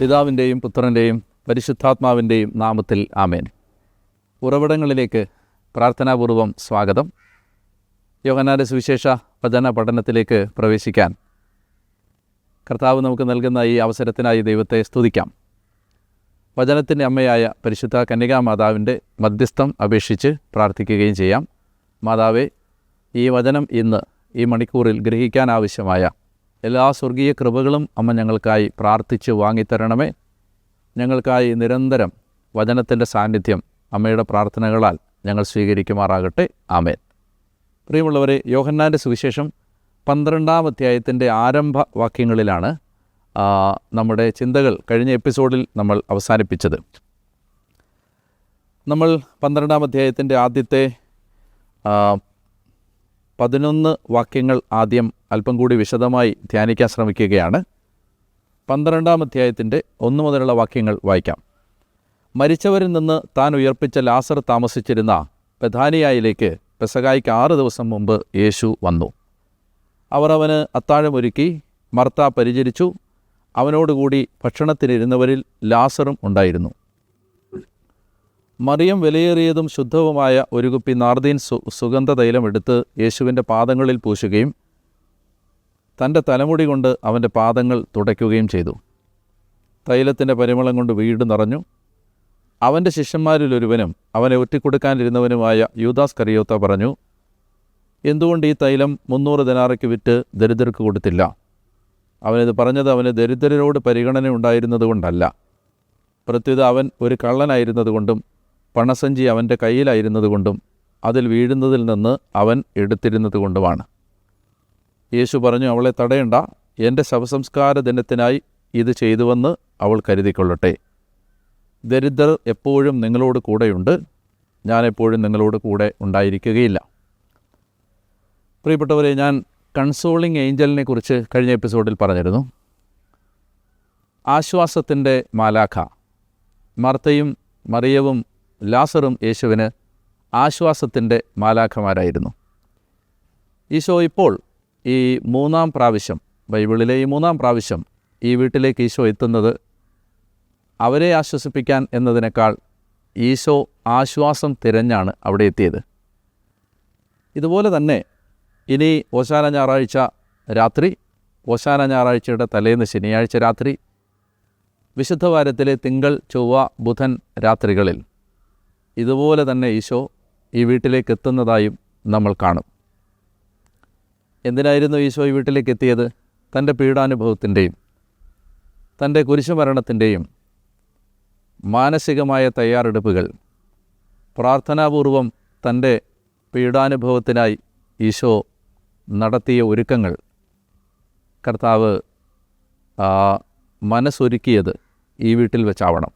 പിതാവിൻ്റെയും പുത്രൻ്റെയും പരിശുദ്ധാത്മാവിൻ്റെയും നാമത്തിൽ ആമേൻ. ഉറവിടങ്ങളിലേക്ക് പ്രാർത്ഥനാപൂർവം സ്വാഗതം. യോഹന്നാന്റെ സുവിശേഷ വചന പഠനത്തിലേക്ക് പ്രവേശിക്കാൻ കർത്താവ് നമുക്ക് നൽകുന്ന ഈ അവസരത്തിനായി ദൈവത്തെ സ്തുതിക്കാം. വചനത്തിൻ്റെ അമ്മയായ പരിശുദ്ധ കന്യകാമാതാവിൻ്റെ മധ്യസ്ഥം അപേക്ഷിച്ച് പ്രാർത്ഥിക്കുകയും ചെയ്യാം. മാതാവേ, ഈ വചനം ഇന്ന് ഈ മണിക്കൂറിൽ ഗ്രഹിക്കാനാവശ്യമായ എല്ലാ സ്വർഗീയ കൃപകളും അമ്മ ഞങ്ങൾക്കായി പ്രാർത്ഥിച്ച് വാങ്ങിത്തരണമേ. ഞങ്ങൾക്കായി നിരന്തരം വചനത്തിൻ്റെ സാന്നിധ്യം അമ്മയുടെ പ്രാർത്ഥനകളാൽ ഞങ്ങൾ സ്വീകരിക്കുമാറാകട്ടെ. ആമേൻ. പ്രിയമുള്ളവരെ, യോഹന്നാൻ്റെ സുവിശേഷം 12-ാം അധ്യായത്തിൻ്റെ ആരംഭ വാക്യങ്ങളിലാണ് നമ്മുടെ ചിന്തകൾ കഴിഞ്ഞ എപ്പിസോഡിൽ നമ്മൾ അവസാനിപ്പിച്ചത്. നമ്മൾ 12-ാം അധ്യായത്തിൻ്റെ ആദ്യത്തെ 11 വാക്യങ്ങൾ ആദ്യം അല്പം കൂടി വിശദമായി ധ്യാനിക്കാൻ ശ്രമിക്കുകയാണ്. 12-ാം അധ്യായത്തിൻ്റെ 1 മുതലുള്ള വാക്യങ്ങൾ വായിക്കാം. മരിച്ചവരിൽ നിന്ന് താൻ ഉയർപ്പിച്ച ലാസർ താമസിച്ചിരുന്ന ബെഥാനിയായിലേക്ക് പെസഹായ്ക്ക് 6 ദിവസം മുമ്പ് യേശു വന്നു. അവർ അവന് അത്താഴമൊരുക്കി. മർത്ത പരിചരിച്ചു. അവനോടുകൂടി ഭക്ഷണത്തിനിരുന്നവരിൽ ലാസറും ഉണ്ടായിരുന്നു. മറിയം വിലയേറിയതും ശുദ്ധവുമായ ഒരു കുപ്പി നാർദീൻ സുഗന്ധതൈലം എടുത്ത് യേശുവിൻ്റെ പാദങ്ങളിൽ പൂശുകയും തൻ്റെ തലമുടി കൊണ്ട് അവൻ്റെ പാദങ്ങൾ തുടയ്ക്കുകയും ചെയ്തു. തൈലത്തിൻ്റെ പരിമളം കൊണ്ട് വീട് നിറഞ്ഞു. അവൻ്റെ ശിഷ്യന്മാരിലൊരുവനും അവനെ ഒറ്റിക്കൊടുക്കാനിരുന്നവനുമായ യൂദാസ് കറിയോത്ത പറഞ്ഞു, എന്തുകൊണ്ട് ഈ തൈലം 300 ദിനാറയ്ക്ക് വിറ്റ് ദരിദ്രർക്ക് കൊടുത്തില്ല? അവനിത് പറഞ്ഞത് അവന് ദരിദ്രരോട് പരിഗണന ഉണ്ടായിരുന്നതുകൊണ്ടല്ല, പ്രത്യുത അവൻ ഒരു കള്ളനായിരുന്നതുകൊണ്ടും പണസഞ്ചി അവൻ്റെ കയ്യിലായിരുന്നതുകൊണ്ടും അതിൽ വീഴുന്നതിൽ നിന്ന് അവൻ എടുത്തിരുന്നതുകൊണ്ടുമാണ്. യേശു പറഞ്ഞു, അവളെ തടയണ്ട. എൻ്റെ ശവസംസ്കാര ദിനത്തിനായി ഇത് ചെയ്തുവെന്ന് അവൾ കരുതിക്കൊള്ളട്ടെ. ദരിദ്രർ എപ്പോഴും നിങ്ങളോട് കൂടെയുണ്ട്, ഞാൻ എപ്പോഴും നിങ്ങളോട് കൂടെ ഉണ്ടായിരിക്കുകയില്ല. പ്രിയപ്പെട്ടവരെ, ഞാൻ കൺസോളിങ് ഏഞ്ചലിനെ കുറിച്ച് കഴിഞ്ഞ എപ്പിസോഡിൽ പറഞ്ഞിരുന്നു. ആശ്വാസത്തിൻ്റെ മാലാഖ. മർത്തയും മറിയവും ലാസറും യേശുവിന് ആശ്വാസത്തിൻ്റെ മാലാഖമാരായിരുന്നു. ഈശോ ഇപ്പോൾ ഈ 3-ാം പ്രാവശ്യം, ബൈബിളിലെ ഈ 3-ാം പ്രാവശ്യം ഈ വീട്ടിലേക്ക് ഈശോ എത്തുന്നത് അവരെ ആശ്വസിപ്പിക്കാൻ എന്നതിനേക്കാൾ ഈശോ ആശ്വാസം തിരഞ്ഞാണ് അവിടെ എത്തിയത്. ഇതുപോലെ തന്നെ ഇനി ഓശാന ഞായറാഴ്ച രാത്രി, ഓശാന ഞായറാഴ്ചയുടെ തലേന്ന് ശനിയാഴ്ച രാത്രി, വിശുദ്ധ വാരത്തിലെ തിങ്കൾ, ചൊവ്വ, ബുധൻ രാത്രികളിൽ ഇതുപോലെ തന്നെ ഈശോ ഈ വീട്ടിലേക്ക് എത്തുന്നതായും നമ്മൾ കാണും. എന്തിനായിരുന്നു ഈശോ ഈ വീട്ടിലേക്ക് എത്തിയത്? തൻ്റെ പീഡാനുഭവത്തിൻ്റെയും തൻ്റെ കുരിശുമരണത്തിൻ്റെയും മാനസികമായ തയ്യാറെടുപ്പുകൾ, പ്രാർത്ഥനാപൂർവം തൻ്റെ പീഡാനുഭവത്തിനായി ഈശോ നടത്തിയ ഒരുക്കങ്ങൾ, കർത്താവ് മനസ്സൊരുക്കിയത് ഈ വീട്ടിൽ വെച്ചാവണം.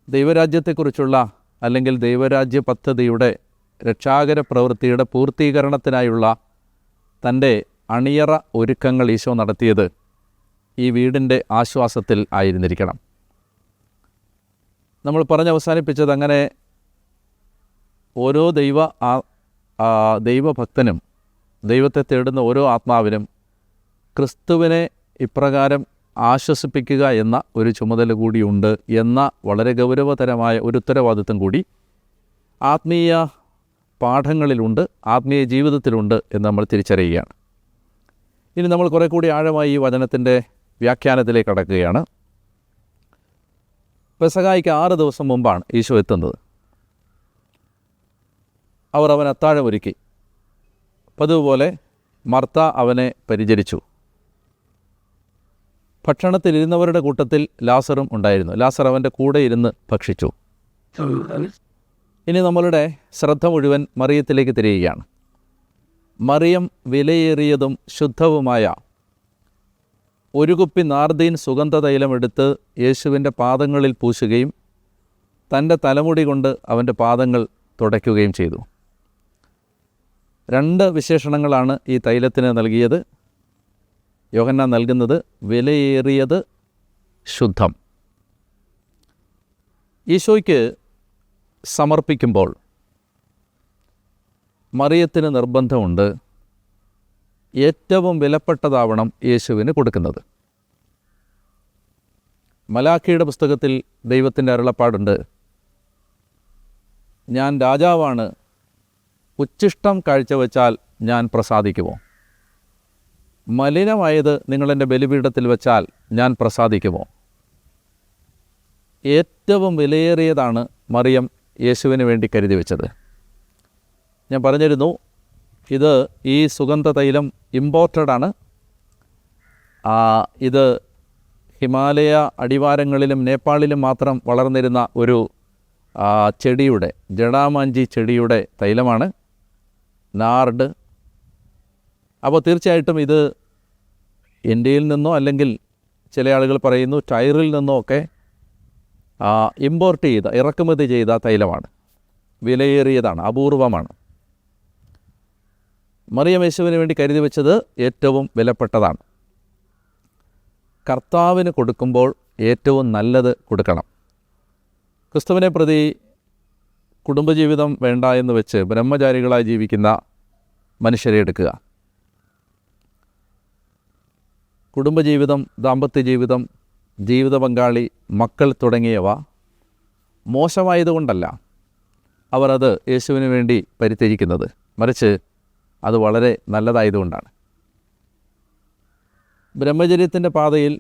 ദൈവരാജ്യത്തെക്കുറിച്ചുള്ള അല്ലെങ്കിൽ ദൈവരാജ്യ പദ്ധതിയുടെ രക്ഷാകര പ്രവൃത്തിയുടെ പൂർത്തീകരണത്തിനായുള്ള തൻ്റെ അണിയറ ഒരുക്കങ്ങൾ ഈശോ നടത്തിയത് ഈ വീടിൻ്റെ ആശ്വാസത്തിൽ ആയിരുന്നിരിക്കണം. നമ്മൾ പറഞ്ഞവസാനിപ്പിച്ചത് അങ്ങനെ ഓരോ ദൈവഭക്തനും, ദൈവത്തെ തേടുന്ന ഓരോ ആത്മാവിനും ക്രിസ്തുവിനെ ഇപ്രകാരം ആശ്വസിപ്പിക്കുക എന്ന ഒരു ചുമതല കൂടിയുണ്ട് എന്ന വളരെ ഗൗരവതരമായ ഒരു ഉത്തരവാദിത്വം കൂടി ആത്മീയ പാഠങ്ങളിലുണ്ട്, ആത്മീയ ജീവിതത്തിലുണ്ട് എന്ന് നമ്മൾ തിരിച്ചറിയുകയാണ്. ഇനി നമ്മൾ കുറേ കൂടി ആഴമായി ഈ വചനത്തിൻ്റെ വ്യാഖ്യാനത്തിലേക്ക് കടക്കുകയാണ്. പെസഹായ്ക്ക് 6 ദിവസം മുമ്പാണ് ഈശോ എത്തുന്നത്. അവർ അവൻ അത്താഴമൊരുക്കി. പതിവുപോലെ മർത്ത അവനെ പരിചരിച്ചു. ഭക്ഷണത്തിലിരുന്നവരുടെ കൂട്ടത്തിൽ ലാസറും ഉണ്ടായിരുന്നു. ലാസർ അവൻ്റെ കൂടെ ഇരുന്ന് ഭക്ഷിച്ചു. ഇനി നമ്മളുടെ ശ്രദ്ധ മുഴുവൻ മറിയത്തിലേക്ക് തിരിയുകയാണ്. മറിയം വിലയേറിയതും ശുദ്ധവുമായ ഒരു കുപ്പി നാർദീൻ സുഗന്ധതൈലം എടുത്ത് യേശുവിൻ്റെ പാദങ്ങളിൽ പൂശുകയും തൻ്റെ തലമുടി കൊണ്ട് അവൻ്റെ പാദങ്ങൾ തുടയ്ക്കുകയും ചെയ്തു. 2 വിശേഷണങ്ങളാണ് ഈ തൈലത്തിന് നൽകിയത്. യോഹന്നാൻ നൽകുന്നത് വിലയേറിയത്, ശുദ്ധം. ഈശോയ്ക്ക് സമർപ്പിക്കുമ്പോൾ മറിയത്തിന് നിർബന്ധമുണ്ട് ഏറ്റവും വിലപ്പെട്ടതാവണം യേശുവിന് കൊടുക്കുന്നത്. മലാഖിയുടെ പുസ്തകത്തിൽ ദൈവത്തിൻ്റെ അരുളപ്പാടുണ്ട്, ഞാൻ രാജാവാണ്, ഉച്ഛിഷ്ടം കാഴ്ചവെച്ചാൽ ഞാൻ പ്രസാദിക്കുമോ? മലിനമായത് നിങ്ങളെൻ്റെ ബലിപീഠത്തിൽ വെച്ചാൽ ഞാൻ പ്രസാദിക്കുമോ? ഏറ്റവും വിലയേറിയതാണ് മറിയം യേശുവിന് വേണ്ടി കരുതി വെച്ചത്. ഞാൻ പറഞ്ഞിരുന്നു, ഈ സുഗന്ധ തൈലം ഇമ്പോർട്ടഡാണ്. ഇത് ഹിമാലയ അടിവാരങ്ങളിലും നേപ്പാളിലും മാത്രം വളർന്നിരുന്ന ഒരു ചെടിയുടെ, ജടാമാഞ്ചി ചെടിയുടെ തൈലമാണ്, നാർഡ്. അപ്പോൾ തീർച്ചയായിട്ടും ഇത് ഇന്ത്യയിൽ നിന്നോ അല്ലെങ്കിൽ ചില ആളുകൾ പറയുന്നു ടൈറിൽ നിന്നോ ഒക്കെ ഇമ്പോർട്ട് ചെയ്ത, ഇറക്കുമതി ചെയ്ത തൈലമാണ്. വിലയേറിയതാണ്, അപൂർവമാണ്. മറിയം യേശുവിന് വേണ്ടി കരുതി വെച്ചത് ഏറ്റവും വിലപ്പെട്ടതാണ്. കർത്താവിന് കൊടുക്കുമ്പോൾ ഏറ്റവും നല്ലത് കൊടുക്കണം. ക്രിസ്തുവിനെ പ്രതി കുടുംബജീവിതം വേണ്ട എന്ന് വെച്ച് ബ്രഹ്മചാരികളായി ജീവിക്കുന്ന മനുഷ്യരെ എടുക്കുക. കുടുംബജീവിതം, ദാമ്പത്യ ജീവിതം, ജീവിത പങ്കാളി, മക്കൾ തുടങ്ങിയവ മോശമായതുകൊണ്ടല്ല അവർ അത് യേശുവിന് വേണ്ടി പരിത്യജിക്കുന്നത്, മറിച്ച് അത് വളരെ നല്ലതായതുകൊണ്ടാണ്. ബ്രഹ്മചര്യത്തിൻ്റെ പാതയിൽ,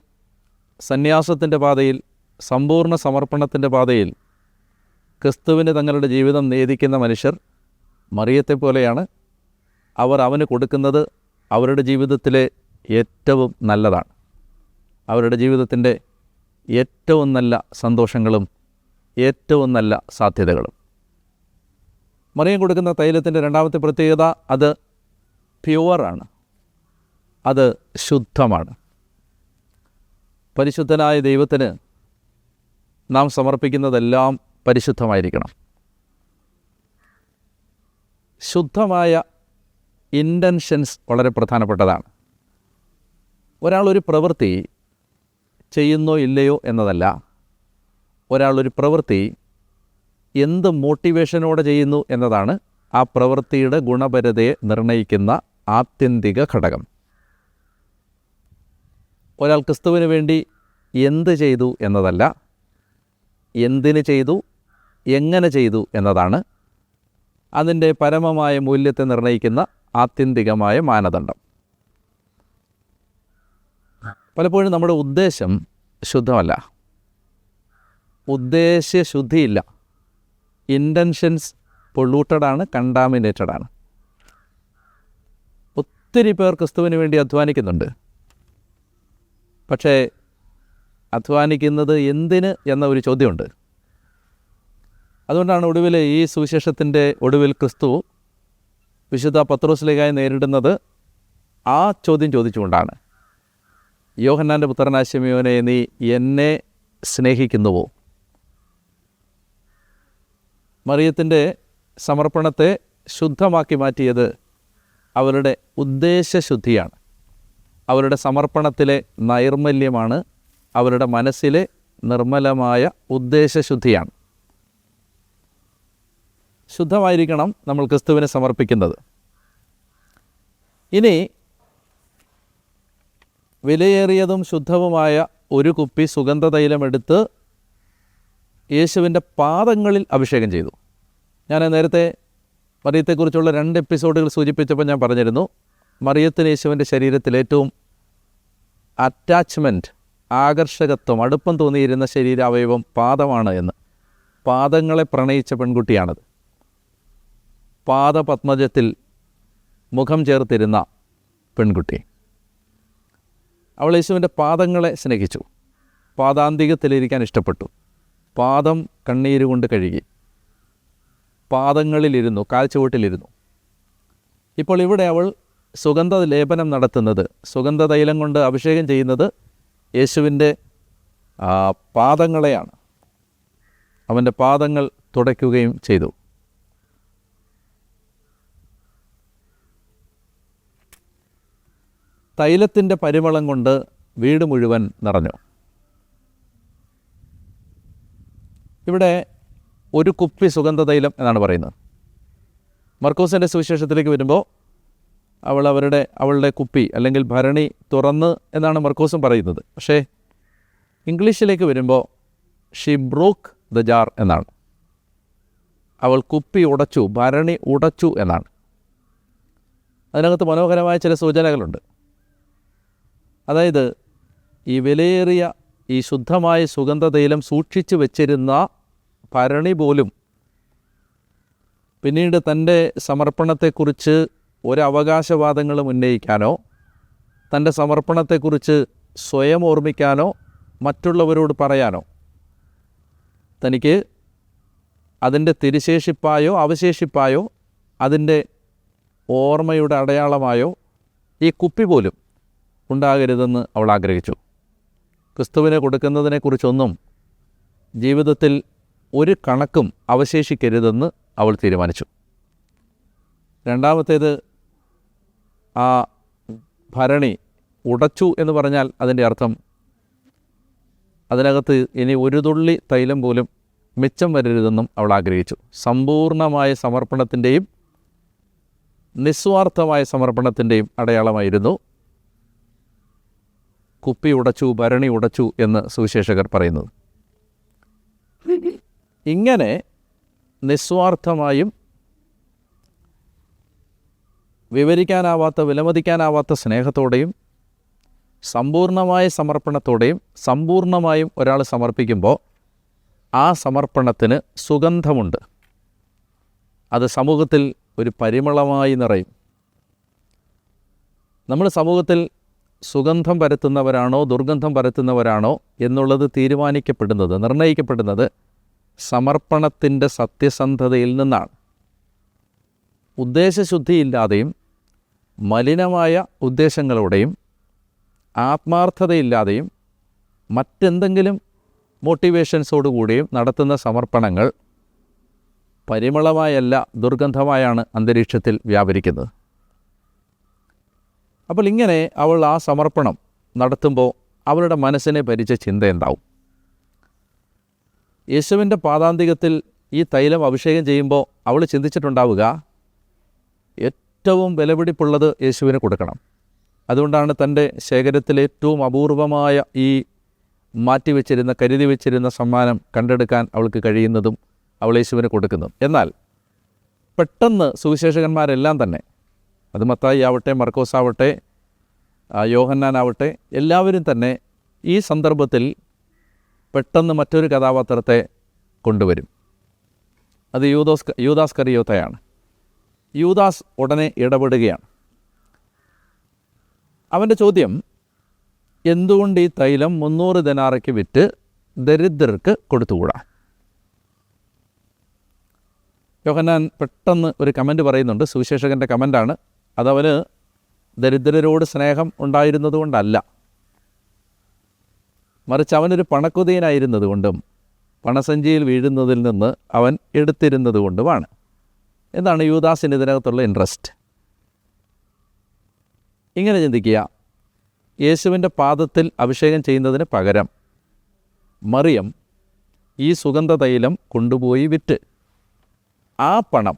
സന്യാസത്തിൻ്റെ പാതയിൽ, സമ്പൂർണ്ണ സമർപ്പണത്തിൻ്റെ പാതയിൽ ക്രിസ്തുവിന് തങ്ങളുടെ ജീവിതം നേദിക്കുന്ന മനുഷ്യർ മറിയത്തെപ്പോലെയാണ്. അവർ അവന് കൊടുക്കുന്നത് അവരുടെ ജീവിതത്തിലെ ഏറ്റവും നല്ലതാണ്, അവരുടെ ജീവിതത്തിൻ്റെ ഏറ്റവും നല്ല സന്തോഷങ്ങളും ഏറ്റവും നല്ല സാധ്യതകളും. മറിയം കൊടുക്കുന്ന തൈലത്തിൻ്റെ രണ്ടാമത്തെ പ്രത്യേകത, അത് പ്യുവറാണ്, അത് ശുദ്ധമാണ്. പരിശുദ്ധനായ ദൈവത്തിന് നാം സമർപ്പിക്കുന്നതെല്ലാം പരിശുദ്ധമായിരിക്കണം. ശുദ്ധമായ ഇൻറ്റൻഷൻസ് വളരെ പ്രധാനപ്പെട്ടതാണ്. ഒരാളൊരു പ്രവൃത്തി ചെയ്യുന്നോ ഇല്ലയോ എന്നതല്ല, ഒരാളൊരു പ്രവൃത്തി എന്ത് മോട്ടിവേഷനോടെ ചെയ്യുന്നു എന്നതാണ് ആ പ്രവൃത്തിയുടെ ഗുണപരതയെ നിർണ്ണയിക്കുന്ന ആത്യന്തിക ഘടകം. ഒരാൾ ക്രിസ്തുവിന് വേണ്ടി എന്ത് ചെയ്തു എന്നതല്ല, എന്തിന് ചെയ്തു, എങ്ങനെ ചെയ്തു എന്നതാണ് അതിൻ്റെ പരമമായ മൂല്യത്തെ നിർണ്ണയിക്കുന്ന ആത്യന്തികമായ മാനദണ്ഡം. പലപ്പോഴും നമ്മുടെ ഉദ്ദേശം ശുദ്ധമല്ല, ഉദ്ദേശ്യശുദ്ധിയില്ല. ഇൻറ്റൻഷൻസ് പൊള്യൂട്ടഡാണ്, കണ്ടാമിനേറ്റഡാണ്. ഒത്തിരി പേർ ക്രിസ്തുവിന് വേണ്ടി അധ്വാനിക്കുന്നുണ്ട്. പക്ഷേ അധ്വാനിക്കുന്നത് എന്തിന് എന്ന ഒരു ചോദ്യമുണ്ട്. അതുകൊണ്ടാണ് ഒടുവിൽ ഈ സുവിശേഷത്തിൻ്റെ ഒടുവിൽ ക്രിസ്തു വിശുദ്ധ പത്രോസ്ലീഹായെ നേരിടുന്നത് ആ ചോദ്യം ചോദിച്ചുകൊണ്ടാണ്. യോഹന്നാൻ്റെ പുത്രനായ ശിമയോനെ, നീ എന്നെ സ്നേഹിക്കുന്നുവോ? മറിയത്തിൻ്റെ സമർപ്പണത്തെ ശുദ്ധമാക്കി മാറ്റിയത് അവരുടെ ഉദ്ദേശ്യശുദ്ധിയാണ്, അവരുടെ സമർപ്പണത്തിലെ നൈർമല്യമാണ്, അവരുടെ മനസ്സിലെ നിർമ്മലമായ ഉദ്ദേശ്യശുദ്ധിയാണ്. ശുദ്ധമായിരിക്കണം നമ്മൾ ക്രിസ്തുവിനെ സമർപ്പിക്കുന്നത്. ഇനി വിലയേറിയതും ശുദ്ധവുമായ ഒരു കുപ്പി സുഗന്ധതൈലമെടുത്ത് യേശുവിൻ്റെ പാദങ്ങളിൽ അഭിഷേകം ചെയ്തു. ഞാൻ നേരത്തെ മറിയത്തെക്കുറിച്ചുള്ള 2 എപ്പിസോഡുകൾ സൂചിപ്പിച്ചപ്പോൾ ഞാൻ പറഞ്ഞിരുന്നു, മറിയത്തിന് യേശുവിൻ്റെ ശരീരത്തിൽ ഏറ്റവും അറ്റാച്ച്മെൻറ്റ്, ആകർഷകത്വം, അടുപ്പം തോന്നിയിരുന്ന ശരീരാവയവം പാദമാണ് എന്ന്. പാദങ്ങളെ പ്രണയിച്ച പെൺകുട്ടിയാണത്. പാദപത്മജത്തിൽ മുഖം ചേർത്തിരുന്ന പെൺകുട്ടി. അവൾ യേശുവിൻ്റെ പാദങ്ങളെ സ്നേഹിച്ചു, പാദാന്തികത്തിലിരിക്കാൻ ഇഷ്ടപ്പെട്ടു, പാദം കണ്ണീരുകൊണ്ട് കഴുകി, പാദങ്ങളിലിരുന്നു, കാൽച്ചുവട്ടിലിരുന്നു. ഇപ്പോൾ ഇവിടെ അവൾ സുഗന്ധ ലേപനം നടത്തുന്നത്, സുഗന്ധതൈലം കൊണ്ട് അഭിഷേകം ചെയ്യുന്നത് യേശുവിൻ്റെ പാദങ്ങളെയാണ്. അവൻ്റെ പാദങ്ങൾ തുടയ്ക്കുകയും ചെയ്തു. തൈലത്തിൻ്റെ പരിമളം കൊണ്ട് വീട് മുഴുവൻ നിറഞ്ഞു. ഇവിടെ ഒരു കുപ്പി സുഗന്ധതൈലം എന്നാണ് പറയുന്നത്. മർക്കോസിൻ്റെ സുവിശേഷത്തിലേക്ക് വരുമ്പോൾ അവളുടെ കുപ്പി അല്ലെങ്കിൽ ഭരണി തുറന്ന് എന്നാണ് മർക്കോസും പറയുന്നത്. പക്ഷേ ഇംഗ്ലീഷിലേക്ക് വരുമ്പോൾ ഷീ ബ്രോക്ക് ദ ജാർ എന്നാണ്. അവൾ കുപ്പി ഉടച്ചു, ഭരണി ഉടച്ചു എന്നാണ്. അതിനകത്ത് മനോഹരമായ ചില സൂചനകളുണ്ട്. അതായത് ഈ വിലയേറിയ ഈ ശുദ്ധമായ സുഗന്ധതൈലം സൂക്ഷിച്ചു വച്ചിരുന്ന ഭരണി പോലും പിന്നീട് തൻ്റെ സമർപ്പണത്തെക്കുറിച്ച് ഒരവകാശവാദങ്ങളും ഉന്നയിക്കാനോ തൻ്റെ സമർപ്പണത്തെക്കുറിച്ച് സ്വയം ഓർമ്മിക്കാനോ മറ്റുള്ളവരോട് പറയാനോ തനിക്ക് അതിൻ്റെ തിരുശേഷിപ്പായോ അവശേഷിപ്പായോ അതിൻ്റെ ഓർമ്മയുടെ അടയാളമായോ ഈ കുപ്പി പോലും ഉണ്ടാകരുതെന്ന് അവൾ ആഗ്രഹിച്ചു. ക്രിസ്തുവിനെ കൊടുക്കുന്നതിനെക്കുറിച്ചൊന്നും ജീവിതത്തിൽ ഒരു കണക്കും അവശേഷിക്കരുതെന്ന് അവൾ തീരുമാനിച്ചു. രണ്ടാമത്തേത്, ആ ഭരണി ഉടച്ചു എന്ന് പറഞ്ഞാൽ അതിൻ്റെ അർത്ഥം അതിനകത്ത് ഇനി ഒരു തുള്ളി തൈലം പോലും മിച്ചം വരരുതെന്നും അവൾ ആഗ്രഹിച്ചു. സമ്പൂർണമായ സമർപ്പണത്തിൻ്റെയും നിസ്വാർത്ഥമായ സമർപ്പണത്തിൻ്റെയും അടയാളമായിരുന്നു കുപ്പി ഉടച്ചു, ഭരണി ഉടച്ചു എന്ന് സുവിശേഷകർ പറയുന്നത്. ഇങ്ങനെ നിസ്വാർത്ഥമായും വിവരിക്കാനാവാത്ത, വിലമതിക്കാനാവാത്ത സ്നേഹത്തോടെയും സമ്പൂർണമായ സമർപ്പണത്തോടെയും സമ്പൂർണമായും ഒരാൾ സമർപ്പിക്കുമ്പോൾ ആ സമർപ്പണത്തിന് സുഗന്ധമുണ്ട്. അത് സമൂഹത്തിൽ ഒരു പരിമളമായി നിറയും. നമ്മൾ സമൂഹത്തിൽ സുഗന്ധം പരത്തുന്നവരാണോ ദുർഗന്ധം പരത്തുന്നവരാണോ എന്നുള്ളത് തീരുമാനിക്കപ്പെടുന്നത്, നിർണ്ണയിക്കപ്പെടുന്നത് സമർപ്പണത്തിൻ്റെ സത്യസന്ധതയിൽ നിന്നാണ്. ഉദ്ദേശശുദ്ധിയില്ലാതെയും മലിനമായ ഉദ്ദേശങ്ങളോടെയും ആത്മാർത്ഥതയില്ലാതെയും മറ്റെന്തെങ്കിലും മോട്ടിവേഷൻസോടുകൂടിയും നടത്തുന്ന സമർപ്പണങ്ങൾ പരിമളമായല്ല, ദുർഗന്ധമായാണ് അന്തരീക്ഷത്തിൽ വ്യാപരിക്കുന്നത്. അപ്പോൾ ഇങ്ങനെ അവൾ ആ സമർപ്പണം നടത്തുമ്പോൾ അവളുടെ മനസ്സിനെ ഭരിച്ച ചിന്ത എന്താവും? യേശുവിൻ്റെ പാദാന്തികത്തിൽ ഈ തൈലം അഭിഷേകം ചെയ്യുമ്പോൾ അവൾ ചിന്തിച്ചിട്ടുണ്ടാവുക, ഏറ്റവും വിലപിടിപ്പുള്ളത് യേശുവിന് കൊടുക്കണം. അതുകൊണ്ടാണ് തൻ്റെ ശേഖരത്തിൽ ഏറ്റവും അപൂർവമായ ഈ മാറ്റിവെച്ചിരുന്ന, കരുതി വെച്ചിരുന്ന സമ്മാനം കണ്ടെടുക്കാൻ അവൾക്ക് കഴിയുന്നതും അവൾ യേശുവിന് കൊടുക്കുന്നതും. എന്നാൽ പെട്ടെന്ന് സുവിശേഷകന്മാരെല്ലാം തന്നെ, അത് മത്തായി ആവട്ടെ, മർക്കോസ് ആവട്ടെ, യോഹന്നാനാവട്ടെ, എല്ലാവരും തന്നെ ഈ സന്ദർഭത്തിൽ പെട്ടെന്ന് മറ്റൊരു കഥാപാത്രത്തെ കൊണ്ടുവരും. അത് യൂദാസ് കറിയോത്തയാണ്. യൂദാസ് ഉടനെ ഇടപെടുകയാണ്. അവൻ്റെ ചോദ്യം, എന്തുകൊണ്ട് ഈ തൈലം 300 ദനാറയ്ക്ക് വിറ്റ് ദരിദ്രർക്ക് കൊടുത്തുകൂടാ? യോഹന്നാൻ പെട്ടെന്ന് ഒരു കമൻറ്റ് പറയുന്നുണ്ട്, സുവിശേഷകൻ്റെ കമൻ്റാണ്. അതവന് ദരിദ്രരോട് സ്നേഹം ഉണ്ടായിരുന്നതുകൊണ്ടല്ല, മറിച്ച് അവനൊരു പണക്കുതിയനായിരുന്നത് കൊണ്ടും പണസഞ്ചിയിൽ വീഴുന്നതിൽ നിന്ന് അവൻ എടുത്തിരുന്നത് കൊണ്ടുമാണ്. എന്താണ് യൂദാസിന് ഇതിനകത്തുള്ള ഇൻട്രസ്റ്റ്? ഇങ്ങനെ ചിന്തിക്കുക, യേശുവിൻ്റെ പാദത്തിൽ അഭിഷേകം ചെയ്യുന്നതിന് പകരം മറിയം ഈ സുഗന്ധ തൈലം കൊണ്ടുപോയി വിറ്റ് ആ പണം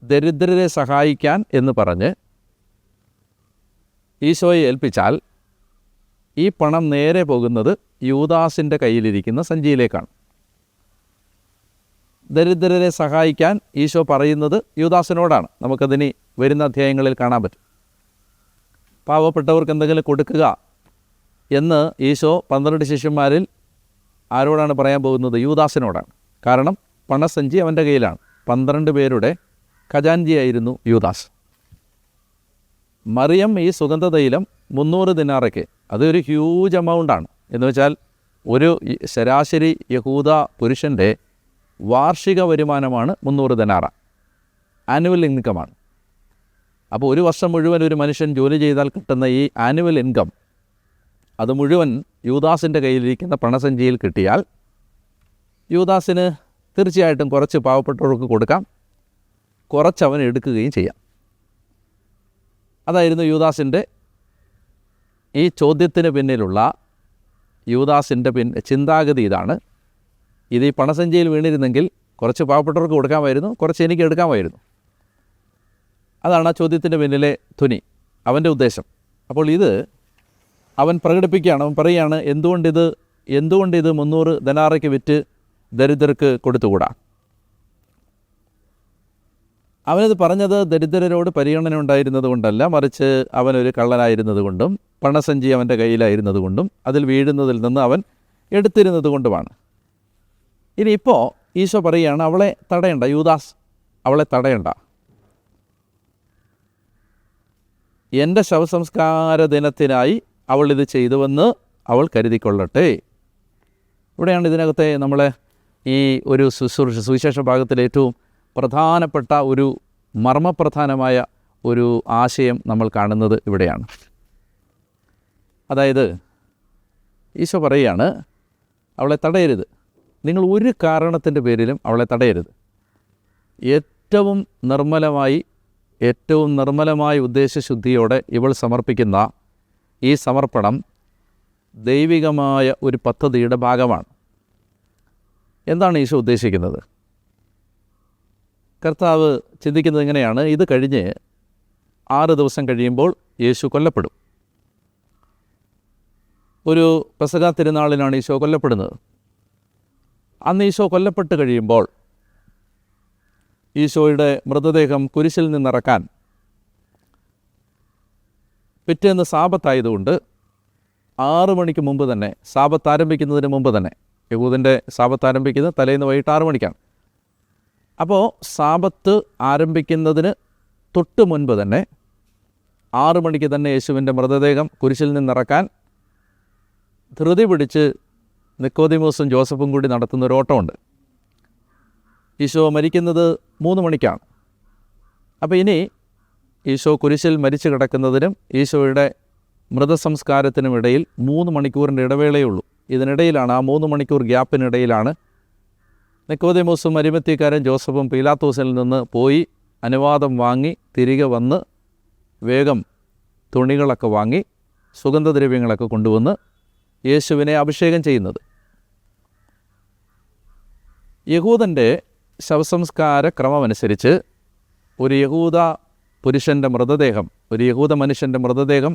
ദരിദ്രരെ സഹായിക്കാൻ എന്ന് പറഞ്ഞ് ഈശോയെ ഏൽപ്പിച്ചാൽ ഈ പണം നേരെ പോകുന്നത് യൂദാസിൻ്റെ കയ്യിലിരിക്കുന്ന സഞ്ചിയിലേക്കാണ്. ദരിദ്രരെ സഹായിക്കാൻ ഈശോ പറയുന്നത് യൂദാസിനോടാണ്. നമുക്കതിന് വരുന്ന അധ്യായങ്ങളിൽ കാണാൻ പറ്റും. പാവപ്പെട്ടവർക്ക് എന്തെങ്കിലും കൊടുക്കുക എന്ന് ഈശോ 12 ശിഷ്യന്മാരിൽ ആരോടാണ് പറയാൻ പോകുന്നത്? യൂദാസിനോടാണ്. കാരണം പണസഞ്ചി അവൻ്റെ കയ്യിലാണ്. 12 പേരുടെ ഖജാൻജിയായിരുന്നു യൂദാസ്. മറിയം ഈ സുഗന്ധ തൈലം 300 ദിനാറയ്ക്ക്, അതൊരു ഹ്യൂജ് എമൗണ്ടാണ്. എന്ന് വെച്ചാൽ ഒരു ശരാശരി യഹൂദ പുരുഷൻ്റെ വാർഷിക വരുമാനമാണ് 300 ദിനാറ, ആനുവൽ ഇൻകമാണ്. അപ്പോൾ ഒരു വർഷം മുഴുവൻ ഒരു മനുഷ്യൻ ജോലി ചെയ്താൽ കിട്ടുന്ന ഈ ആനുവൽ ഇൻകം, അത് മുഴുവൻ യൂദാസിൻ്റെ കയ്യിലിരിക്കുന്ന പണസഞ്ചിയിൽ കിട്ടിയാൽ യൂദാസിന് തീർച്ചയായിട്ടും കുറച്ച് പാവപ്പെട്ടവർക്ക് കൊടുക്കാം, കുറച്ച് അവൻ എടുക്കുകയും ചെയ്യാം. അതായിരുന്നു യൂദാസിൻ്റെ ഈ ചോദ്യത്തിന് പിന്നിലുള്ള യൂദാസിൻ്റെ ചിന്താഗതി ഇതാണ്. ഇത് ഈ പണസഞ്ചിയിൽ വീണിരുന്നെങ്കിൽ കുറച്ച് പാവപ്പെട്ടവർക്ക് കൊടുക്കാമായിരുന്നു, കുറച്ച് എനിക്ക് എടുക്കാമായിരുന്നു. അതാണ് ആ ചോദ്യത്തിൻ്റെ പിന്നിലെ ധ്വനി, അവൻ്റെ ഉദ്ദേശം. അപ്പോൾ ഇത് അവൻ പ്രകടിപ്പിക്കുകയാണ്. അവൻ പറയുകയാണ്, എന്തുകൊണ്ടിത് എന്തുകൊണ്ട് ഇത് 300 ദനാറയ്ക്ക് വിറ്റ് ദരിദ്രർക്ക് കൊടുത്തുകൂടാ? അവനത് പറഞ്ഞത് ദരിദ്രരോട് പരിഗണന ഉണ്ടായിരുന്നത് കൊണ്ടല്ല, മറിച്ച് അവനൊരു കള്ളനായിരുന്നത് കൊണ്ടും പണസഞ്ചി അവൻ്റെ കയ്യിലായിരുന്നത് കൊണ്ടും അതിൽ വീഴുന്നതിൽ നിന്ന് അവൻ എടുത്തിരുന്നത് കൊണ്ടുമാണ്. ഇനിയിപ്പോൾ ഈശോ പറയുകയാണ്, അവളെ തടയണ്ട, യൂദാസ്, അവളെ തടയണ്ട. എൻ്റെ ശവസംസ്കാര ദിനത്തിനായി അവൾ ഇത് ചെയ്തുവെന്ന് അവൾ കരുതിക്കൊള്ളട്ടെ. ഇവിടെയാണ് ഇതിനകത്തെ നമ്മളെ ഈ ഒരു സുവിശേഷ ഭാഗത്തിലെ ഏറ്റവും പ്രധാനപ്പെട്ട ഒരു മർമ്മപ്രധാനമായ ഒരു ആശയം നമ്മൾ കാണുന്നത് ഇവിടെയാണ്. അതായത് ഈശോ പറയുകയാണ്, അവളെ തടയരുത്. നിങ്ങൾ ഒരു കാരണത്തിൻ്റെ പേരിലും അവളെ തടയരുത്. ഏറ്റവും നിർമ്മലമായ ഉദ്ദേശശുദ്ധിയോടെ ഇവൾ സമർപ്പിക്കുന്ന ഈ സമർപ്പണം ദൈവികമായ ഒരു പദ്ധതിയുടെ ഭാഗമാണ്. എന്താണ് ഈശോ ഉദ്ദേശിക്കുന്നത്? കർത്താവ് ചിന്തിക്കുന്നത് ഇങ്ങനെയാണ്, ഇത് കഴിഞ്ഞ് 6 ദിവസം കഴിയുമ്പോൾ യേശു കൊല്ലപ്പെടും. ഒരു പെസഹ തിരുനാളിനാണ് ഈശോ കൊല്ലപ്പെടുന്നത്. അന്ന് ഈശോ കൊല്ലപ്പെട്ട് കഴിയുമ്പോൾ ഈശോയുടെ മൃതദേഹം കുരിശിൽ നിന്നിറക്കാൻ പിറ്റേന്ന് സാബത്തായതുകൊണ്ട് 6 മണിക്ക് മുമ്പ് തന്നെ, സാബത്ത് ആരംഭിക്കുന്നതിന് മുമ്പ് തന്നെ, യഹൂദൻ്റെ സാബത്ത് ആരംഭിക്കുന്നത് തലേന്ന് വൈകിട്ട് 6 മണിക്കാണ്. അപ്പോൾ സാബത്ത് ആരംഭിക്കുന്നതിന് തൊട്ട് മുൻപ് തന്നെ 6 മണിക്ക് തന്നെ യേശുവിൻ്റെ മൃതദേഹം കുരിശിൽ നിന്നിറക്കാൻ ധൃതി പിടിച്ച് നിക്കോദിമോസും ജോസഫും കൂടി നടത്തുന്ന ഒരു ഓട്ടമുണ്ട്. ഈശോ മരിക്കുന്നത് 3 മണിക്കാണ്. അപ്പോൾ ഇനി ഈശോ കുരിശിൽ മരിച്ചു കിടക്കുന്നതിനും ഈശോയുടെ മൃതസംസ്കാരത്തിനുമിടയിൽ 3 മണിക്കൂറിൻ്റെ ഇടവേളയേ ഉള്ളൂ. ഇതിനിടയിലാണ്, ആ 3 മണിക്കൂർ ഗ്യാപ്പിനിടയിലാണ് നിക്കോദിമോസും അരിമത്യക്കാരൻ ജോസഫും പീലാത്തോസിൽ നിന്ന് പോയി അനുവാദം വാങ്ങി തിരികെ വന്ന് വേഗം തുണികളൊക്കെ വാങ്ങി സുഗന്ധദ്രവ്യങ്ങളൊക്കെ കൊണ്ടുവന്ന് യേശുവിനെ അഭിഷേകം ചെയ്യുന്നത്. യഹൂദൻ്റെ ശവസംസ്കാര ക്രമമനുസരിച്ച് ഒരു യഹൂദ പുരുഷൻ്റെ മൃതദേഹം, ഒരു യഹൂദ മനുഷ്യൻ്റെ മൃതദേഹം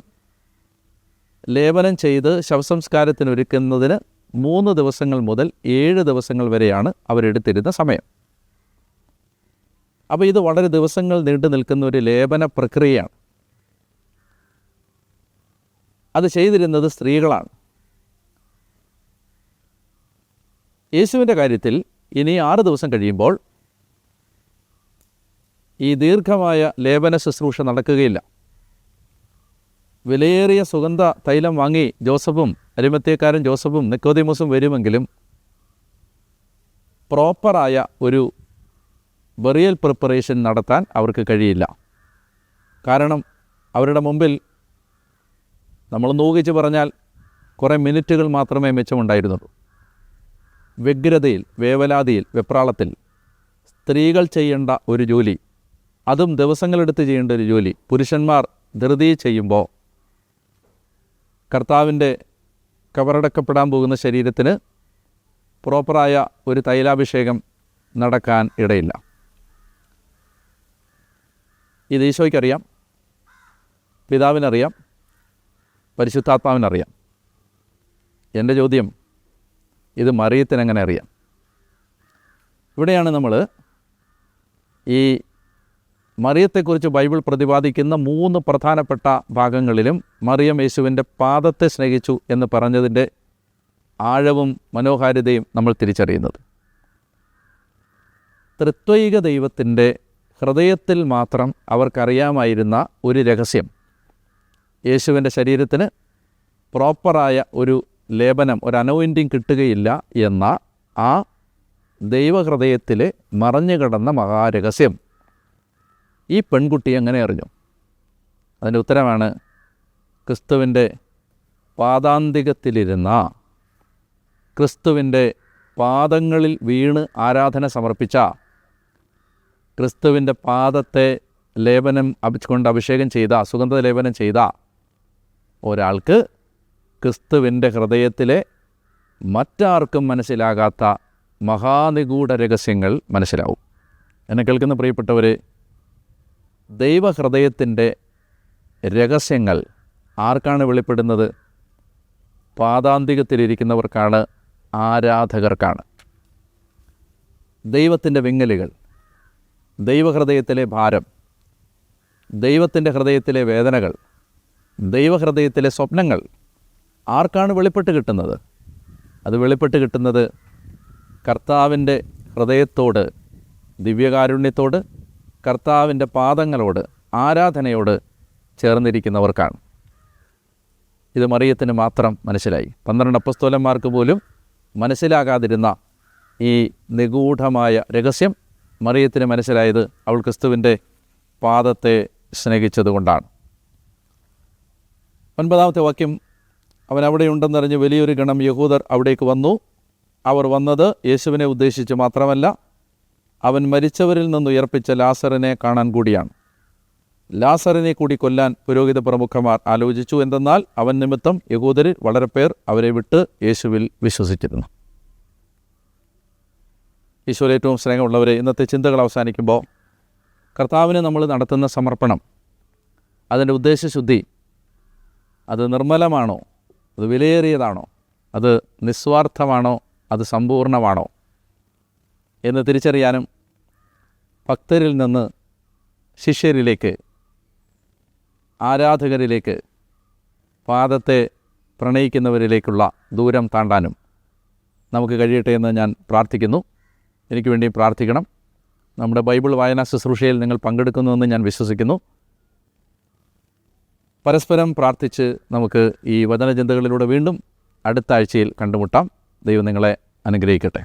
ലേപനം ചെയ്ത് ശവസംസ്കാരത്തിനൊരുക്കുന്നതിന് 3 ദിവസങ്ങൾ മുതൽ 7 ദിവസങ്ങൾ വരെയാണ് അവരെടുത്തിരുന്ന സമയം. അപ്പോൾ ഇത് വളരെ ദിവസങ്ങൾ നീണ്ടു നിൽക്കുന്ന ഒരു ലേപന പ്രക്രിയയാണ്. അത് ചെയ്തിരുന്നത് സ്ത്രീകളാണ്. യേശുവിൻ്റെ കാര്യത്തിൽ ഇനി 6 ദിവസം കഴിയുമ്പോൾ ഈ ദീർഘമായ ലേപന ശുശ്രൂഷ നടക്കുകയില്ല. വിലയേറിയ സുഗന്ധ തൈലം വാങ്ങി അരിമത്യക്കാരൻ ജോസഫും നിക്കോദിമോസും വരുമെങ്കിലും പ്രോപ്പറായ ഒരു ബറിയൽ പ്രിപ്പറേഷൻ നടത്താൻ അവർക്ക് കഴിയില്ല. കാരണം അവരുടെ മുമ്പിൽ, നമ്മൾ ഊഹിച്ച് പറഞ്ഞാൽ, കുറേ മിനിറ്റുകൾ മാത്രമേ മിച്ചമുണ്ടായിരുന്നുള്ളൂ. വ്യഗ്രതയിൽ, വേവലാതിയിൽ, വെപ്രാളത്തിൽ സ്ത്രീകൾ ചെയ്യേണ്ട ഒരു ജോലി, അതും ദിവസങ്ങളെടുത്ത് ചെയ്യേണ്ട ഒരു ജോലി, പുരുഷന്മാർ ധൃതി ചെയ്യുമ്പോൾ കർത്താവിൻ്റെ കബറടക്കപ്പെടാൻ പോകുന്ന ശരീരത്തിന് പ്രോപ്പറായ ഒരു തൈലാഭിഷേകം നടക്കാൻ ഇടയില്ല. ഇത് ഈശോയ്ക്കറിയാം, പിതാവിനറിയാം, പരിശുദ്ധാത്മാവിനറിയാം. എൻ്റെ ചോദ്യം, ഇത് മറിയത്തിനെങ്ങനെ അറിയാം? ഇവിടെയാണ് നമ്മൾ ഈ മറിയത്തെക്കുറിച്ച് ബൈബിൾ പ്രതിപാദിക്കുന്ന 3 പ്രധാനപ്പെട്ട ഭാഗങ്ങളിലും മറിയം യേശുവിൻ്റെ പാദത്തെ സ്നേഹിച്ചു എന്ന് പറഞ്ഞതിൻ്റെ ആഴവും മനോഹാരിതയും നമ്മൾ തിരിച്ചറിയുന്നത്. ത്രിത്വൈക ദൈവത്തിൻ്റെ ഹൃദയത്തിൽ മാത്രം അവർക്കറിയാമായിരുന്ന ഒരു രഹസ്യം, യേശുവിൻ്റെ ശരീരത്തിന് പ്രോപ്പറായ ഒരു ലേപനം, ഒരു അനോയിൻറ്റിങ് കിട്ടുകയില്ല എന്ന ആ ദൈവഹൃദയത്തിലെ മറഞ്ഞുകിടന്ന മഹാരഹസ്യം ഈ പെൺകുട്ടി എങ്ങനെ അറിഞ്ഞു? അതിൻ്റെ ഉത്തരമാണ്, ക്രിസ്തുവിൻ്റെ പാദാന്തികത്തിലിരുന്ന, ക്രിസ്തുവിൻ്റെ പാദങ്ങളിൽ വീണ് ആരാധന സമർപ്പിച്ച, ക്രിസ്തുവിൻ്റെ പാദത്തെ ലേപനം കൊണ്ട് അഭിഷേകം ചെയ്ത, സുഗന്ധ ലേപനം ചെയ്ത ഒരാൾക്ക് ക്രിസ്തുവിൻ്റെ ഹൃദയത്തിലെ മറ്റാർക്കും മനസ്സിലാകാത്ത മഹാനിഗൂഢ രഹസ്യങ്ങൾ മനസ്സിലാവും. എന്നെ കേൾക്കുന്ന പ്രിയപ്പെട്ടവർ, ദൈവഹൃദയത്തിൻ്റെ രഹസ്യങ്ങൾ ആർക്കാണ് വെളിപ്പെടുന്നത്? പാദാന്തികത്തിലിരിക്കുന്നവർക്കാണ്, ആരാധകർക്കാണ്. ദൈവത്തിൻ്റെ വിങ്ങലുകൾ, ദൈവഹൃദയത്തിലെ ഭാരം, ദൈവത്തിൻ്റെ ഹൃദയത്തിലെ വേദനകൾ, ദൈവഹൃദയത്തിലെ സ്വപ്നങ്ങൾ ആർക്കാണ് വെളിപ്പെട്ട് കിട്ടുന്നത്? അത് വെളിപ്പെട്ട് കിട്ടുന്നത് കർത്താവിൻ്റെ ഹൃദയത്തോട്, ദിവ്യകാരുണ്യത്തോട്, കർത്താവിൻ്റെ പാദങ്ങളോട്, ആരാധനയോട് ചേർന്നിരിക്കുന്നവർക്കാണ്. ഇത് മറിയത്തിന് മാത്രം മനസ്സിലായി. 12 അപ്പസ്തോലന്മാർക്ക് പോലും മനസ്സിലാകാതിരുന്ന ഈ നിഗൂഢമായ രഹസ്യം മറിയത്തിന് മനസ്സിലായത് അവൾ ക്രിസ്തുവിൻ്റെ പാദത്തെ സ്നേഹിച്ചതുകൊണ്ടാണ്. 9-ാമത്തെ വാക്യം, അവൻ അവിടെയുണ്ടെന്നറിഞ്ഞ് വലിയൊരു ഗണം യഹൂദർ അവിടേക്ക് വന്നു. അവർ വന്നത് യേശുവിനെ ഉദ്ദേശിച്ച് മാത്രമല്ല, അവൻ മരിച്ചവരിൽ നിന്ന് ഉയർപ്പിച്ച ലാസറിനെ കാണാൻ കൂടിയാണ്. ലാസറിനെ കൂടി കൊല്ലാൻ പുരോഹിത പ്രമുഖന്മാർ ആലോചിച്ചു. എന്തെന്നാൽ അവൻ നിമിത്തം യഹൂദരിൽ വളരെ പേർ അവരെ വിട്ട് യേശുവിൽ വിശ്വസിച്ചിരുന്നു. ഈശോയിൽ ഏറ്റവും സ്നേഹമുള്ളവരെ, ഇന്നത്തെ ചിന്തകൾ അവസാനിക്കുമ്പോൾ കർത്താവിന് നമ്മൾ നടത്തുന്ന സമർപ്പണം, അതിൻ്റെ ഉദ്ദേശശുദ്ധി, അത് നിർമ്മലമാണോ, അത് വിലയേറിയതാണോ, അത് നിസ്വാർത്ഥമാണോ, അത് സമ്പൂർണ്ണമാണോ എന്ന് തിരിച്ചറിയാനും ഭക്തരിൽ നിന്ന് ശിഷ്യരിലേക്ക്, ആരാധകരിലേക്ക്, പാദത്തെ പ്രണയിക്കുന്നവരിലേക്കുള്ള ദൂരം താണ്ടാനും നമുക്ക് കഴിയട്ടെ എന്ന് ഞാൻ പ്രാർത്ഥിക്കുന്നു. എനിക്ക് വേണ്ടി പ്രാർത്ഥിക്കണം. നമ്മുടെ ബൈബിൾ വായനാ ശുശ്രൂഷയിൽ നിങ്ങൾ പങ്കെടുക്കുന്നുവെന്ന് ഞാൻ വിശ്വസിക്കുന്നു. പരസ്പരം പ്രാർത്ഥിച്ച് നമുക്ക് ഈ വചനചിന്തകളിലൂടെ വീണ്ടും അടുത്ത ആഴ്ചയിൽ കണ്ടുമുട്ടാം. ദൈവം നിങ്ങളെ അനുഗ്രഹിക്കട്ടെ.